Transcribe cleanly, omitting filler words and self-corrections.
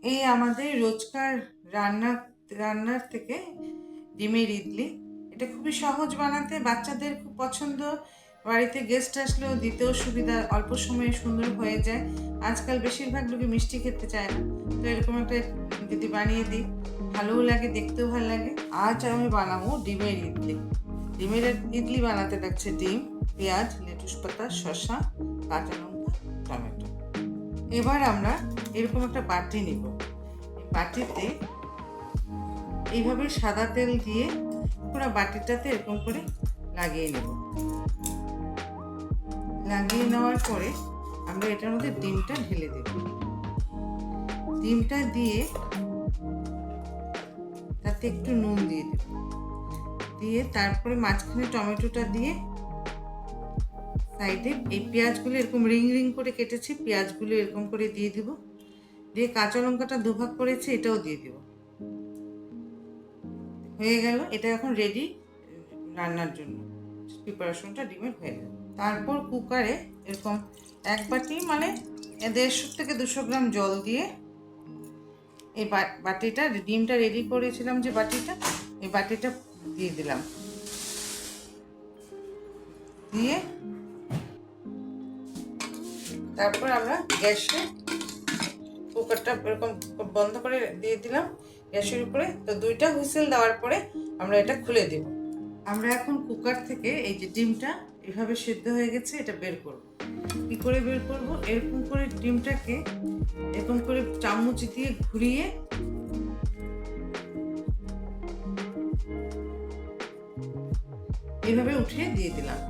এই আমাদের রোজকার রান্নার রান্নার থেকে ডিমের ইডলি। এটা খুবই সহজ বানাতে, বাচ্চাদের খুব পছন্দ, বাড়িতে গেস্ট আসলেও দিতেও সুবিধা, অল্প সময়ে সুন্দর হয়ে যায়। আজকাল বেশিরভাগ লোকে মিষ্টি খেতে চায় না, তো এরকম একটা যদি বানিয়ে দিই ভালোও লাগে, দেখতেও ভালো লাগে। আজ আমি বানাবো ডিমের ইডলি। ডিমের ইডলি বানাতে লাগছে ডিম, পেঁয়াজ, লেটুস পাতা, শসা, কাঁচা লঙ্কা, টমেটো। এবার আমরা এরকম একটা বাটি নিব। বাটিতে এইভাবে সাদা তেল দিয়ে পুরো বাটিটাতে এরকম করে লাগিয়ে নেব। লাগিয়ে নেওয়ার পরে আমরা এটার মধ্যে ডিমটা ঢেলে দেব। ডিমটা দিয়ে তাতে একটু নুন দিয়ে দেব, দিয়ে তারপরে মাঝখানে টমেটোটা দিয়ে সাইডে এই পেঁয়াজগুলো এরকম রিং রিং করে কেটেছি, পেঁয়াজগুলো এরকম করে দিয়ে দিব, দিয়ে কাঁচা লঙ্কাটা দুভাগ করেছি এটাও দিয়ে দেব। হয়ে গেল, এটা এখন রেডি রান্নার জন্য। প্রিপারেশনটা ডিমের হয়ে গেল। তারপর কুকারে এরকম এক বাটি মানে 150 থেকে 200 গ্রাম জল দিয়ে এই বাটিটা, ডিমটা রেডি করেছিলাম যে বাটিটা, এই বাটিটা দিয়ে দিলাম। দিয়ে তারপর আমরা গ্যাসে কুকারটা এরকম বন্ধ করে দিয়ে দিলাম গ্যাসের উপরে। তো 2টা হুইসেল দেওয়ার পরে আমরা এটা খুলে দেব। আমরা এখন কুকার থেকে এই যে ডিমটা এভাবে সিদ্ধ হয়ে গেছে, এটা বের করব। কি করে বের করব? এরকম করে ডিমটাকে এরকম করে চামচ দিয়ে ঘুরিয়ে এভাবে উঠিয়ে দিয়ে দিলাম।